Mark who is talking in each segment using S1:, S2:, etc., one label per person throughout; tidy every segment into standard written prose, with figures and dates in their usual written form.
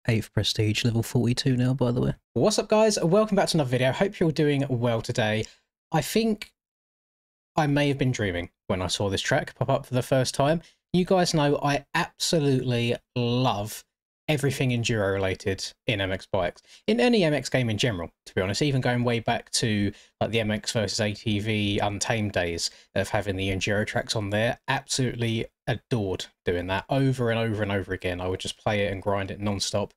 S1: 8th Prestige, level 42 now, by the way.
S2: What's up, guys? Welcome back to another video. Hope you're all doing well today. I think I may have been dreaming when I saw this track pop up for the first time. You guys know I absolutely love everything enduro related in MX bikes, in any MX game in general, to be honest, even going way back to like the MX versus ATV Untamed days of having the enduro tracks on there. Absolutely adored doing that over and over and over again. I would just play it and grind it non-stop,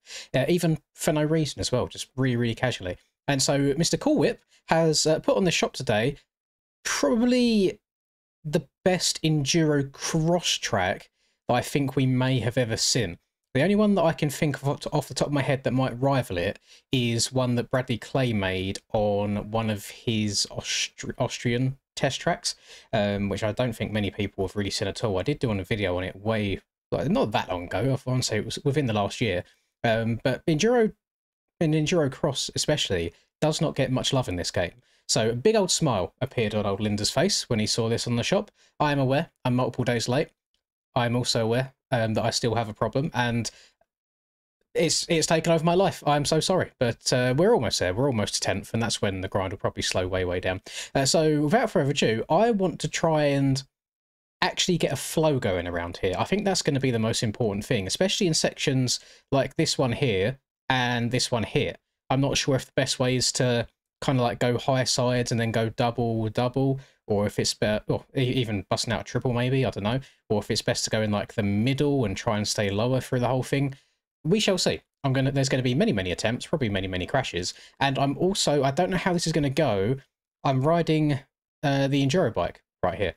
S2: even for no reason as well, just really casually. And so Mr. Cool Whip has put on the shop today probably the best enduro cross track that I think we may have ever seen. The only one that I can think of off the top of my head that might rival it is one that Bradley Clay made on one of his Austrian test tracks, which I don't think many people have really seen at all. I did do a video on it not that long ago. I want to say it was within the last year. But enduro and enduro cross especially does not get much love in this game. So a big old smile appeared on old Linda's face when he saw this on the shop. I am aware I'm multiple days late. I'm also aware that I still have a problem, and it's taken over my life. I'm so sorry, but we're almost there. We're almost to 10th, and that's when the grind will probably slow way down. So without further ado, I want to try and actually get a flow going around here. I think that's going to be the most important thing, especially in sections like this one here and this one here. I'm not sure if the best way is to kind of like go high sides and then go double, or if it's better, or even busting out a triple maybe, I don't know, or if it's best to go in like the middle and try and stay lower through the whole thing. We shall see. There's going to be many attempts, probably many crashes, and I don't know how this is going to go. I'm riding the enduro bike right here.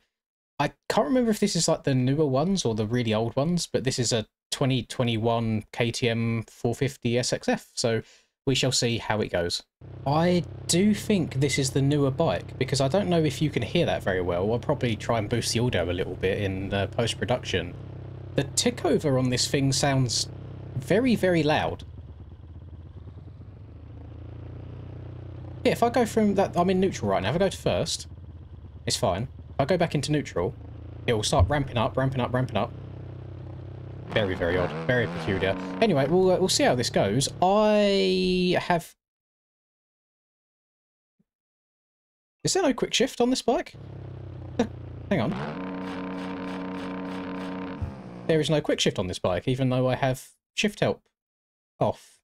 S2: I can't remember if this is like the newer ones or the really old ones, but this is a 2021 KTM 450 SXF, so we shall see how it goes. I do think this is the newer bike, because I don't know if you can hear that very well. I'll probably try and boost the audio a little bit in post-production. The tick over on this thing sounds very loud. Yeah, if I go from that, I'm in neutral right now. If I go to first, it's fine. If I go back into neutral, it will start ramping up. Very odd, very peculiar. Anyway, we'll see how this goes. Is there no quick shift on this bike? Hang on. There is no quick shift on this bike, even though I have shift help off.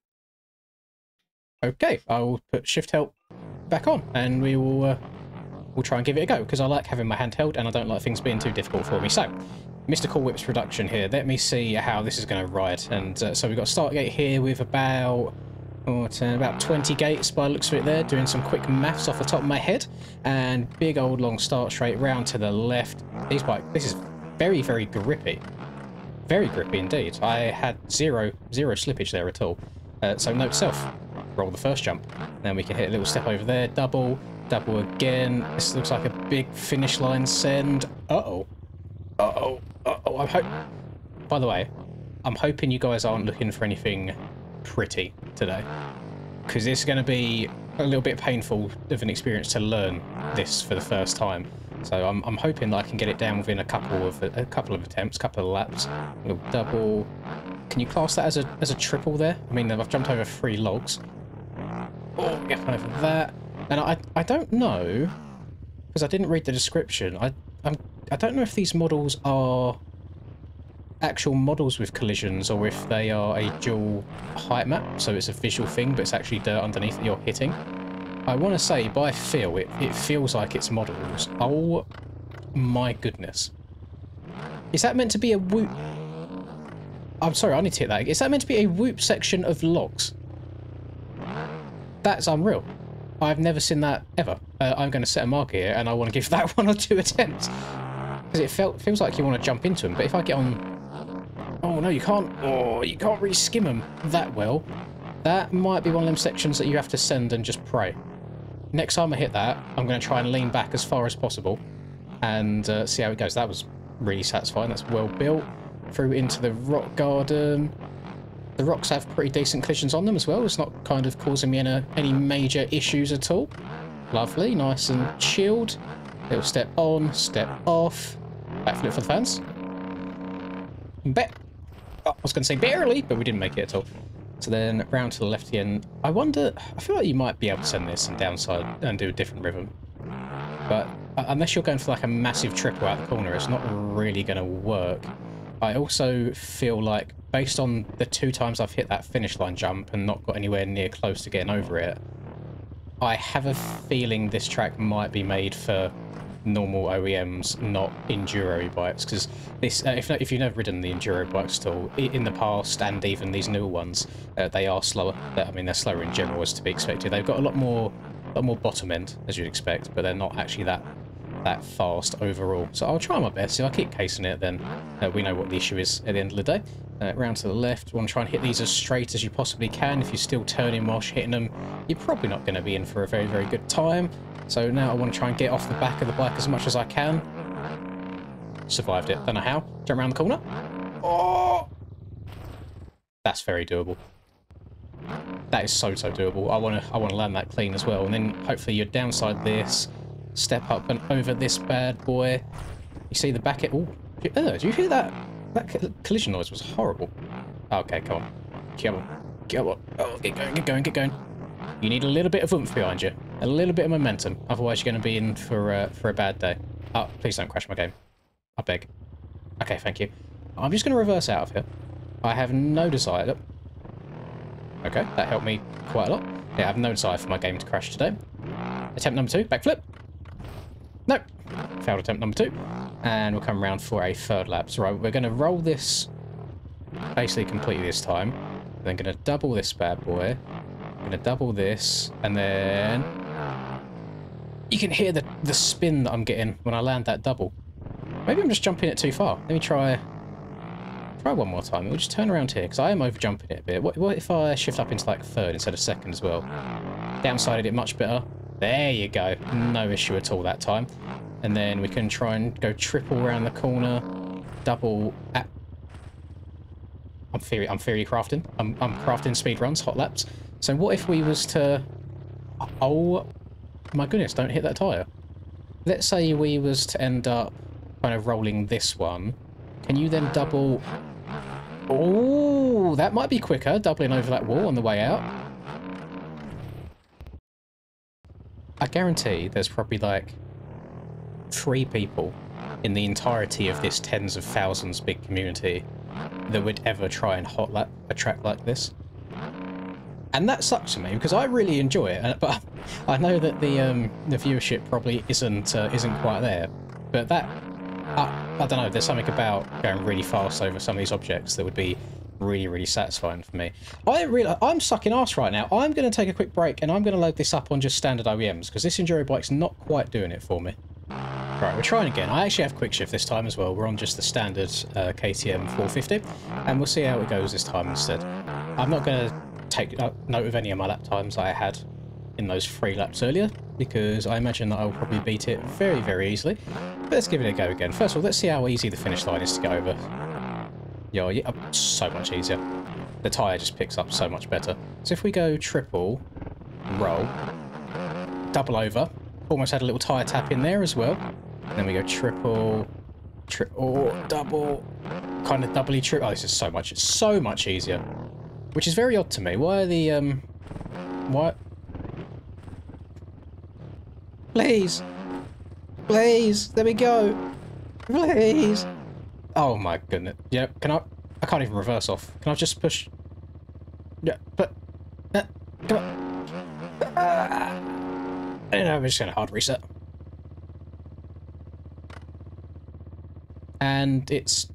S2: Okay, I will put shift help back on, and we'll try and give it a go, because I like having my hand held, and I don't like things being too difficult for me. So, Mr. Cool Whip's production here. Let me see how this is going to ride. And so we've got start gate here with about 20 gates by the looks of it there, doing some quick maths off the top of my head. And big old long start straight round to the left. This is very grippy. Very grippy indeed. I had zero slippage there at all. So note to self, roll the first jump. Then we can hit a little step over there, double again. This looks like a big finish line send. By the way, I'm hoping you guys aren't looking for anything pretty today, because this is going to be a little bit painful of an experience to learn this for the first time. So I'm hoping that I can get it down within a couple of attempts, couple of laps. A little double. Can you class that as a triple there? I mean, I've jumped over 3 logs. Oh, get over that. And I don't know, because I didn't read the description. I don't know if these models are actual models with collisions, or if they are a dual height map, so it's a visual thing, but it's actually dirt underneath that you're hitting. I want to say, by feel, it feels like it's models. Oh my goodness. Is that meant to be a whoop? I'm sorry, I need to hit that. Is that meant to be a whoop section of logs? That's unreal. I've never seen that ever. I'm going to set a mark here, and I want to give that 1 or 2 attempts. Because it feels like you want to jump into them, but if I get on... Oh, no, you can't. Oh, you can't really skim them that well. That might be one of them sections that you have to send and just pray. Next time I hit that, I'm going to try and lean back as far as possible and see how it goes. That was really satisfying. That's well built. Through into the rock garden. The rocks have pretty decent collisions on them as well. It's not kind of causing me any major issues at all. Lovely, nice and chilled. Little step on, step off. Backflip for the fans. I was going to say barely, but we didn't make it at all. So then round to the left again. I wonder, I feel like you might be able to send this and downside and do a different rhythm. But unless you're going for like a massive triple out the corner, it's not really going to work. I also feel like, based on the 2 times I've hit that finish line jump and not got anywhere near close to getting over it, I have a feeling this track might be made for normal OEMs, not enduro bikes, because this if you've never ridden the enduro bikes at all, in the past and even these newer ones, they are slower. I mean, they're slower in general, as to be expected. They've got a lot more bottom end, as you'd expect, but they're not actually that fast overall. So I'll try my best. If I keep casing it, then we know what the issue is at the end of the day. Round to the left, you want to try and hit these as straight as you possibly can. If you're still turning whilst hitting them, you're probably not going to be in for a very, very good time. So now I want to try and get off the back of the bike as much as I can. Survived it. Don't know how. Jump around the corner. Oh! That's very doable. That is so doable. I want to land that clean as well. And then hopefully you downside this, step up and over this bad boy. You see the back... Oh, do you hear that? That collision noise was horrible. Okay, come on. Come on. Come on. Oh, get going, get going, get going. You need a little bit of oomph behind you. A little bit of momentum. Otherwise you're going to be in for a bad day. Oh, please don't crash my game. I beg. Okay, thank you. I'm just going to reverse out of here. I have no desire... Okay, that helped me quite a lot. Yeah, I have no desire for my game to crash today. Attempt number 2, backflip. Nope. Failed attempt number 2. And we'll come around for a third lap. So right, we're going to roll this basically completely this time. Then going to double this bad boy. I'm going to double this. And then... You can hear the spin that I'm getting when I land that double. Maybe I'm just jumping it too far. Let me try one more time. We'll just turn around here, because I am over jumping it a bit. What if I shift up into like third instead of second as well? Downsided it much better. There you go. No issue at all that time. And then we can try and go triple around the corner, double. I'm theory crafting. I'm crafting speed runs, hot laps. So what if we was to? Oh my goodness! Don't hit that tire. Let's say we was to end up kind of rolling this one. Can you then double? Oh, that might be quicker. Doubling over that wall on the way out. I guarantee there's probably like 3 people in the entirety of this tens of thousands big community that would ever try and hot lap a track like this. And that sucks for me because I really enjoy it, but I know that the viewership probably isn't quite there. But that I don't know. There's something about going really fast over some of these objects that would be really satisfying for me. I'm sucking ass right now. I'm going to take a quick break and I'm going to load this up on just standard OEMs because this enduro bike's not quite doing it for me. Right, we're trying again. I actually have quick shift this time as well. We're on just the standard KTM 450 and we'll see how it goes this time instead. I'm not going to take note of any of my lap times I had in those 3 laps earlier because I imagine that I will probably beat it very easily. But let's give it a go again. First of all, let's see how easy the finish line is to get over. Yeah, so much easier. The tyre just picks up so much better. So if we go triple, roll, double over, almost had a little tyre tap in there as well. And then we go triple, double, kind of doubly triple. Oh, this is so much easier. Which is very odd to me. Why are the, what? Please! Please! There we go! Please! Oh my goodness. Yeah, I can't even reverse off. Can I just push? Yeah, but... come on. I don't know, I'm just gonna hard reset. And it's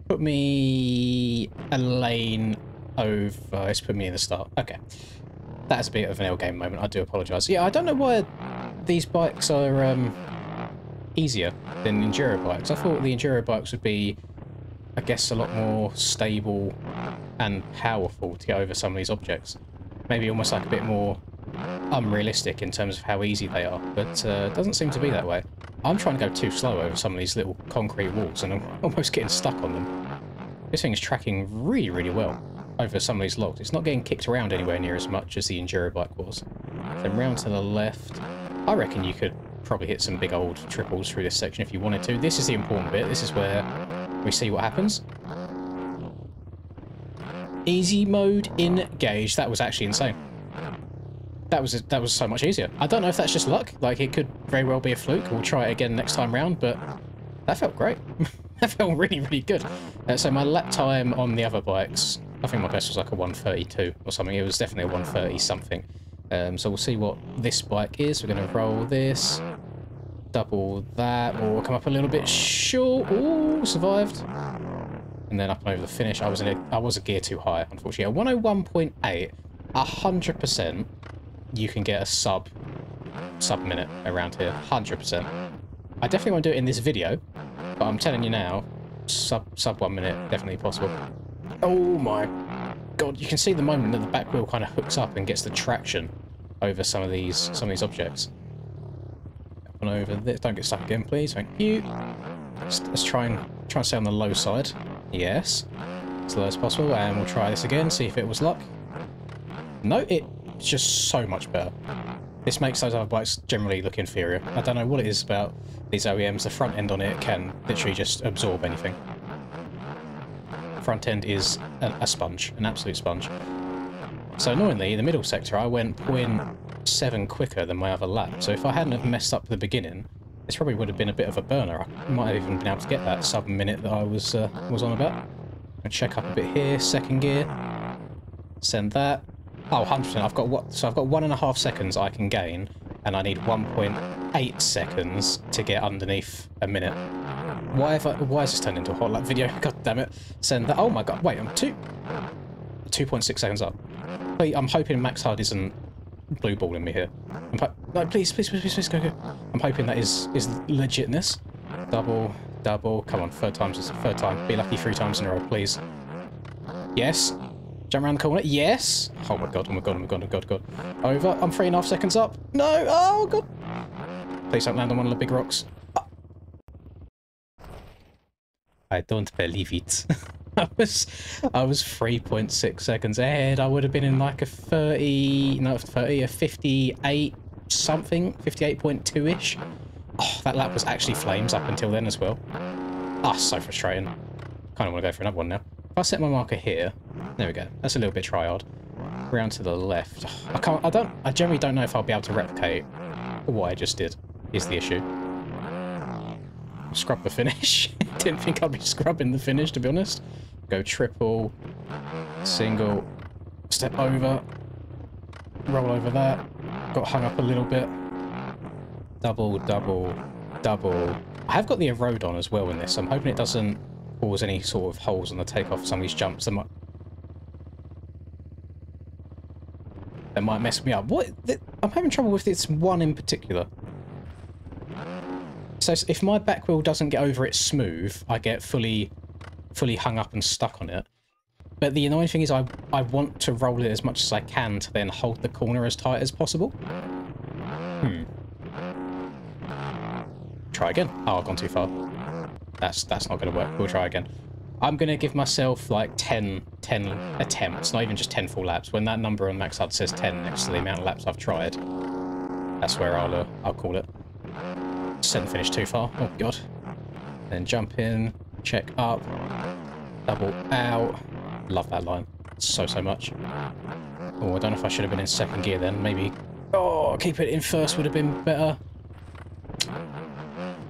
S2: put me a lane over. It's put me in the start. Okay. That's a bit of an L game moment. I do apologise. Yeah, I don't know why these bikes are easier than enduro bikes. I thought the enduro bikes would be, I guess, a lot more stable and powerful to get over some of these objects. Maybe almost like a bit more unrealistic in terms of how easy they are, but it doesn't seem to be that way. I'm trying to go too slow over some of these little concrete walls and I'm almost getting stuck on them. This thing is tracking really well over some of these logs. It's not getting kicked around anywhere near as much as the enduro bike was. Then round to the left. I reckon you could probably hit some big old triples through this section if you wanted to. This is the important bit. This is where we see what happens. Easy mode engaged. That was actually insane. That was so much easier. I don't know if that's just luck. Like, it could very well be a fluke. We'll try it again next time round, but that felt great. That felt really, really good. So my lap time on the other bikes, I think my best was like a 1:32 or something. It was definitely a 1:30 something. So we'll see what this bike is. We're going to roll this, double that, or come up a little bit short. Ooh, survived. And then up and over the finish. I was a gear too high, unfortunately. A 101.8, 100%. You can get a sub minute around here, 100%. I definitely won't do it in this video, but I'm telling you now, sub 1 minute definitely possible. Oh my god! You can see the moment that the back wheel kind of hooks up and gets the traction over some of these objects. Up and over this. Don't get stuck again, please. Thank you. Let's try and stay on the low side. Yes, as low as possible, and we'll try this again. See if it was luck. No, it's just so much better. This makes those other bikes generally look inferior. I don't know what it is about these OEMs. The front end on it can literally just absorb anything. Front end is a sponge, an absolute sponge. So annoyingly, in the middle sector, I went 0.7 quicker than my other lap. So if I hadn't have messed up at the beginning, this probably would have been a bit of a burner. I might have even been able to get that sub minute that I was on about. And check up a bit here, second gear. Send that. Oh, 100%. I've got what? So I've got 1.5 seconds I can gain, and I need 1.8 seconds to get underneath a minute. Why has this turned into a hot lap video? God damn it! Send that. Oh my god! Wait, I'm 2.6 seconds up. I'm hoping Max Hard isn't blue balling me here. No, please, go. I'm hoping that is legitness. Double. Come on, third time. Be lucky 3 times in a row, please. Yes. Jump around the corner. Yes. Oh my god. Over. I'm 3.5 seconds up. No. Oh god. Please don't land on one of the big rocks. I don't believe it. I was 3.6 seconds ahead. I would have been in like a 58 something, 58.2-ish. Oh, that lap was actually flames up until then as well. Ah, oh, so frustrating. Kind of want to go for another one now. If I set my marker here, there we go. That's a little bit tryhard. Round to the left. I generally don't know if I'll be able to replicate what I just did, is the issue. Scrub the finish. Didn't think I'd be scrubbing the finish, to be honest. Go triple, single, step over, roll over that. Got hung up a little bit. Double. I have got the erode on as well in this, so I'm hoping it doesn't cause any sort of holes on the takeoff of some of these jumps. That might mess me up. I'm having trouble with this one in particular. So if my back wheel doesn't get over it smooth, I get fully hung up and stuck on it. But the annoying thing is I want to roll it as much as I can to then hold the corner as tight as possible. Try again. Oh, I've gone too far. That's not going to work. We'll try again. I'm going to give myself like 10 attempts, not even just 10 full laps. When that number on Max Hard says 10 next to the amount of laps I've tried, that's where I'll call it. Send finish too far. Oh god. Then jump in, check up, double out. Love that line so much. Oh, I don't know if I should have been in second gear then. Maybe. Oh, keep it in first would have been better.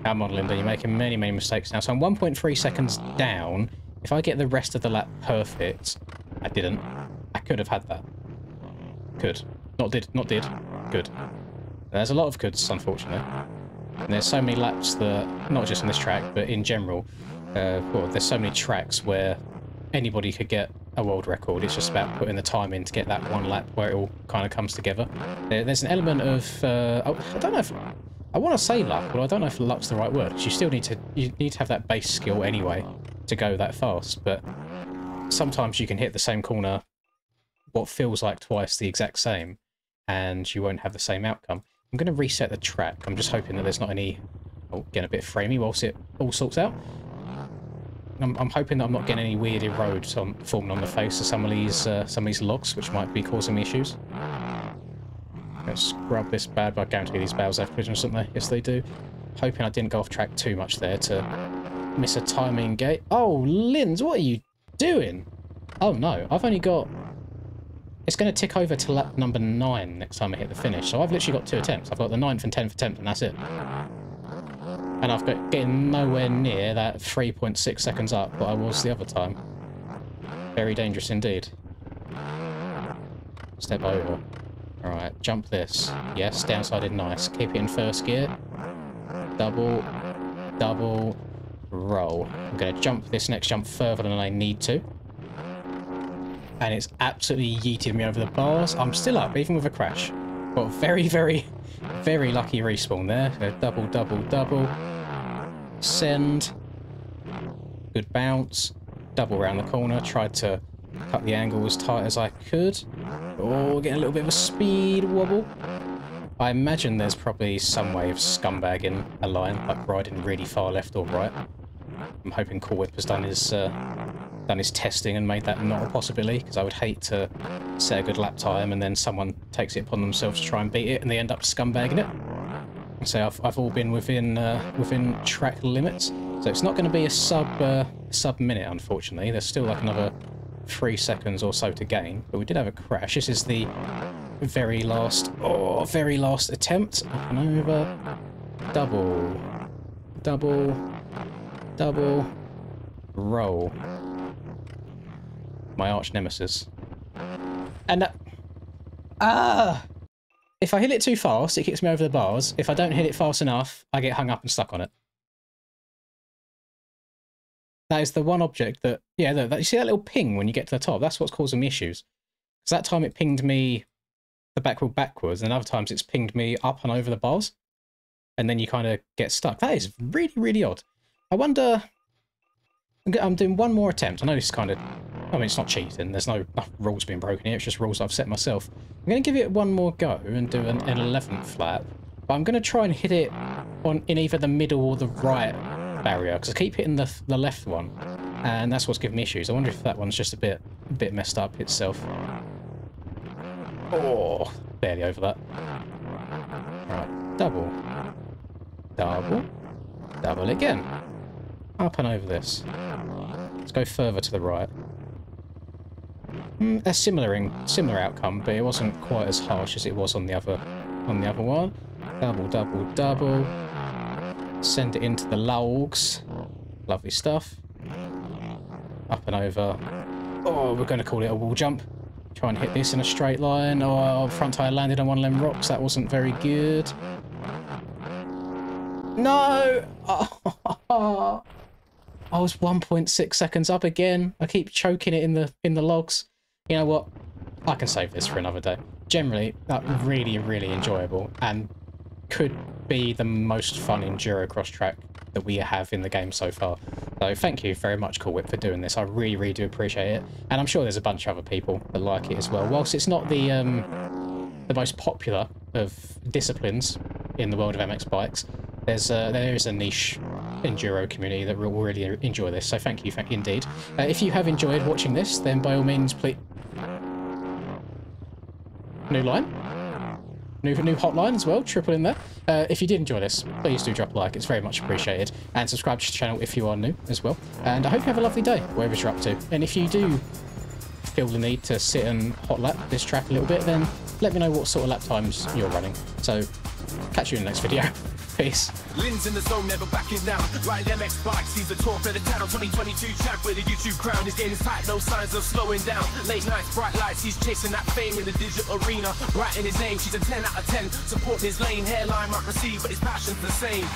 S2: Come on, Linda, you're making many mistakes now. So I'm 1.3 seconds down. If I get the rest of the lap perfect, I didn't. I could have had that. Could. Not did. Good. There's a lot of coulds, unfortunately. And there's so many laps that, not just on this track, but in general, well, there's so many tracks where anybody could get a world record. It's just about putting the time in to get that one lap where it all kind of comes together. There's an element of, I don't know if, I want to say luck, but I don't know if luck's the right word, because you need to have that base skill anyway to go that fast, but sometimes you can hit the same corner what feels like twice the exact same, and you won't have the same outcome. I'm going to reset the track. I'm just hoping that there's not any... Oh, getting a bit framey whilst it all sorts out. I'm hoping that I'm not getting any weird erode forming on the face of some of these logs, which might be causing me issues. Let's scrub this bad, but I guarantee these barrels have collisions, don't they? Yes, they do. Hoping I didn't go off track too much there to miss a timing gate. Oh, Linz, what are you doing? Oh no, I've only got... It's going to tick over to lap number 9 next time I hit the finish. So I've literally got 2 attempts. I've got the 9th and 10th attempt, and that's it. And I've got getting nowhere near that 3.6 seconds up that I was the other time. Very dangerous indeed. Step over. Alright, jump this. Yes, downsided nice. Keep it in first gear. Double, double, roll. I'm going to jump this next jump further than I need to. And it's absolutely yeeted me over the bars. I'm still up, even with a crash. Got very, very, very lucky respawn there. So double, double, double. Send. Good bounce. Double round the corner. Tried to cut the angle as tight as I could. Oh, getting a little bit of a speed wobble. I imagine there's probably some way of scumbagging a line, like riding really far left or right. I'm hoping Cool Whip has done his testing and made that not a possibility, because I would hate to set a good lap time and then someone takes it upon themselves to try and beat it and they end up scumbagging it. So I've all been within track limits. So it's not going to be a sub minute, unfortunately. There's still like another 3 seconds or so to gain, but we did have a crash. This is the very last attempt. Up and over. Double, double, double, roll. My arch nemesis. And if I hit it too fast, it kicks me over the bars. If I don't hit it fast enough, I get hung up and stuck on it. That is the one object that, yeah, you see that little ping when you get to the top? That's what's causing me issues. Because that time it pinged me the back wheel backwards, and other times it's pinged me up and over the bars. And then you kind of get stuck. That is really, really odd. I wonder... I'm doing one more attempt. I know this is kind of... I mean, it's not cheating. There's no rules being broken here. It's just rules I've set myself. I'm going to give it one more go and do an 11th lap. But I'm going to try and hit it in either the middle or the right barrier, because I keep hitting the left one, and that's what's giving me issues. I wonder if that one's just a bit messed up itself. Oh, barely over that. Right, double, double, double again. Up and over this. Let's go further to the right. A similar outcome, but it wasn't quite as harsh as it was on the other one. Double, double, double. Send it into the logs. Lovely stuff. Up and over. Oh, we're going to call it a wall jump. Try and hit this in a straight line. Oh, front tyre landed on one of them rocks. That wasn't very good. No! Oh, I was 1.6 seconds up again. I keep choking it in the logs. You know what? I can save this for another day. Generally, that really, really enjoyable and could be the most fun enduro cross track that we have in the game so far. So thank you very much, Cool Whip, for doing this. I really, really do appreciate it. And I'm sure there's a bunch of other people that like it as well. Whilst it's not the most popular of disciplines in the world of MX bikes, there is a niche enduro community that will really enjoy this. So thank you indeed. If you have enjoyed watching this, then by all means, please... New line? New hotline as well, triple in there. If you did enjoy this, please do drop a like, it's very much appreciated. And subscribe to the channel if you are new as well. And I hope you have a lovely day, wherever you're up to. And if you do feel the need to sit and hot lap this track a little bit, then let me know what sort of lap times you're running. So, catch you in the next video. Peace.
S3: Lynn's in the zone, never backing down. Riding MX bikes, he's the talk of the town. 2022 champ with a YouTube crown. His game is tight, no signs of slowing down. Late nights, bright lights, he's chasing that fame in the digital arena. Writing his name, she's a 10 out of 10. Supporting his lane, hairline might receive, but his passion's the same.